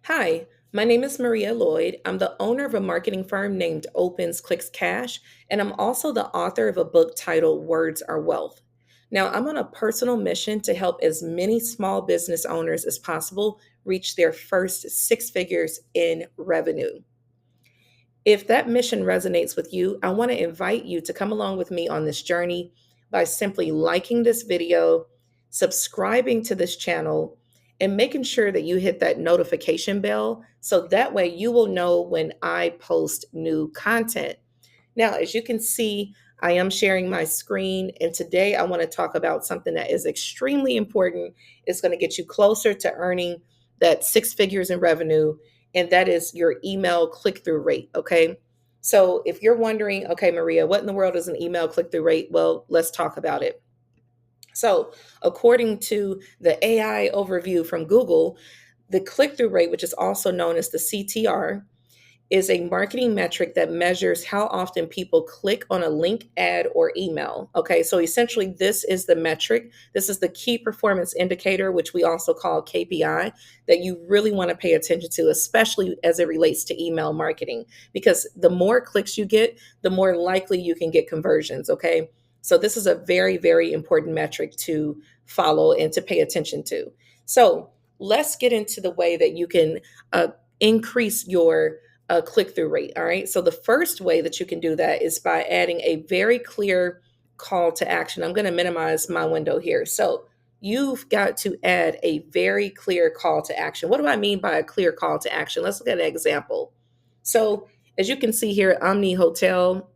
Hi, my name is Maria Lloyd. I'm the owner of a marketing firm named Opens Clicks Cash, and I'm also the author of a book titled Words Are Wealth. Now, I'm on a personal mission to help as many small business owners as possible reach their first six figures in revenue. If that mission resonates with you, I want to invite you to come along with me on this journey by simply liking this video, subscribing to this channel, and making sure that you hit that notification bell so that way you will know when I post new content. Now, as you can see, I am sharing my screen, and today I want to talk about something that is extremely important. It's going to get you closer to earning that six figures in revenue, and that is your email click through rate. Okay. So, if you're wondering, okay, Maria, what in the world is an email click through rate? Well, let's talk about it. So, according to the AI overview from Google, the click through rate, which is also known as the CTR, is a marketing metric that measures how often people click on a link, ad, or email. Okay, so essentially, this is the metric. This is the key performance indicator, which we also call KPI, that you really want to pay attention to, especially as it relates to email marketing, because the more clicks you get, the more likely you can get conversions. Okay, so this is a very, very important metric to follow and to pay attention to. So let's get into the way that you can increase your click through rate. All right. So the first way that you can do that is by adding a very clear call to action. I'm going to minimize my window here. So you've got to add a very clear call to action. What do I mean by a clear call to action? Let's look at an example. So as you can see here, Omni Hotel,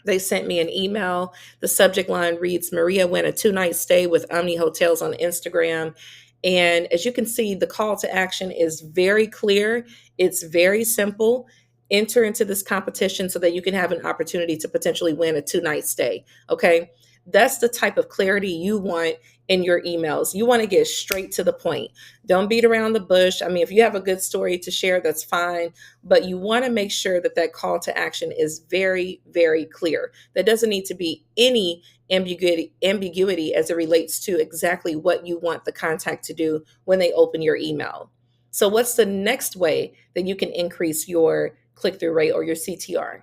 they sent me an email. The subject line reads, Maria went a 2-night stay with Omni Hotels on Instagram. And as you can see, the call to action is very clear. It's very simple. Enter into this competition so that you can have an opportunity to potentially win a 2-night stay. Okay. That's the type of clarity you want in your emails. You want to get straight to the point. Don't beat around the bush. I mean, if you have a good story to share, that's fine, but you want to make sure that that call to action is very, very clear. There doesn't need to be any ambiguity as it relates to exactly what you want the contact to do when they open your email. So, what's the next way that you can increase your click through rate or your CTR?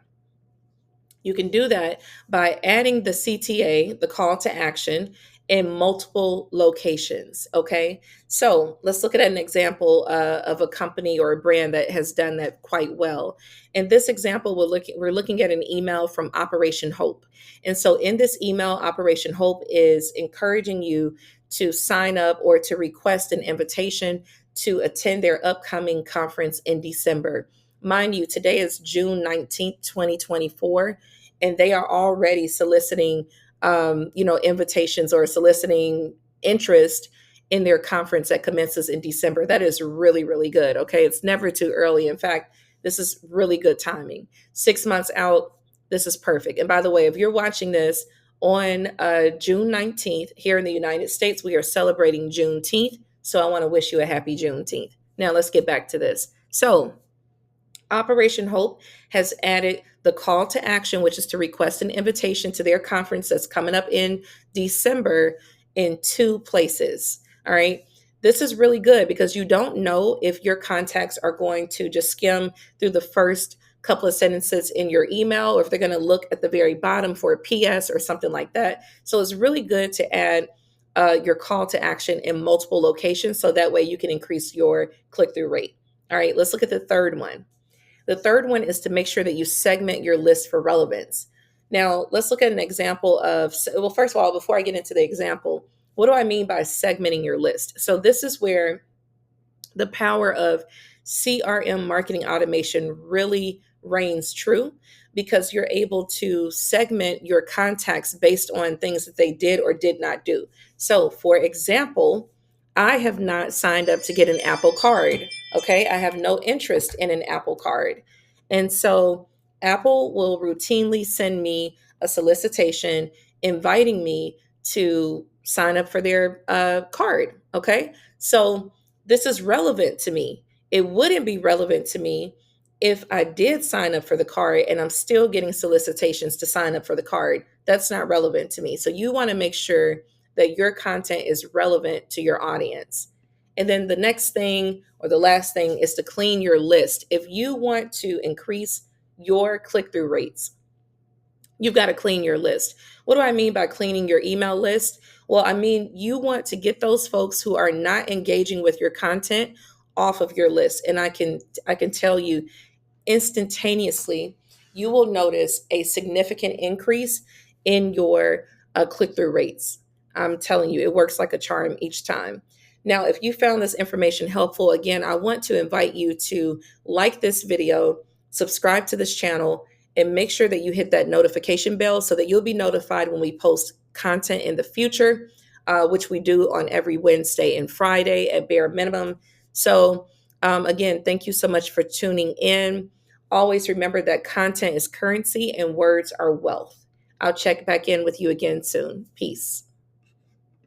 You can do that by adding the CTA, the call to action, in multiple locations. Okay. So let's look at an example of a company or a brand that has done that quite well. In this example, we're looking at an email from Operation Hope. And so in this email, Operation Hope is encouraging you to sign up or to request an invitation to attend their upcoming conference in December. Mind you, today is June 19th, 2024, and they are already soliciting, invitations or soliciting interest in their conference that commences in December. That is really, really good. Okay. It's never too early. In fact, this is really good timing. 6 months out, this is perfect. And by the way, if you're watching this on June 19th here in the United States, we are celebrating Juneteenth. So I want to wish you a happy Juneteenth. Now let's get back to this. So, Operation Hope has added the call to action, which is to request an invitation to their conference that's coming up in December in 2 places. All right. This is really good because you don't know if your contacts are going to just skim through the first couple of sentences in your email or if they're going to look at the very bottom for a PS or something like that. So it's really good to add your call to action in multiple locations so that way you can increase your click through rate. All right. Let's look at the third one. The third one is to make sure that you segment your list for relevance. Now, let's look at an example of, well, first of all, before I get into the example, what do I mean by segmenting your list? So, this is where the power of CRM marketing automation really reigns true because you're able to segment your contacts based on things that they did or did not do. So, for example, I have not signed up to get an Apple card. Okay. I have no interest in an Apple card. And so Apple will routinely send me a solicitation inviting me to sign up for their card. Okay. So this is relevant to me. It wouldn't be relevant to me if I did sign up for the card and I'm still getting solicitations to sign up for the card. That's not relevant to me. So you want to make sure that your content is relevant to your audience. And then the next thing or the last thing is to clean your list. If you want to increase your click through rates, you've got to clean your list. What do I mean by cleaning your email list? Well, I mean, you want to get those folks who are not engaging with your content off of your list. And I can tell you instantaneously, you will notice a significant increase in your click through rates. I'm telling you, it works like a charm each time. Now, if you found this information helpful, again, I want to invite you to like this video, subscribe to this channel, and make sure that you hit that notification bell so that you'll be notified when we post content in the future, which we do on every Wednesday and Friday at bare minimum. So, again, thank you so much for tuning in. Always remember that content is currency and words are wealth. I'll check back in with you again soon. Peace.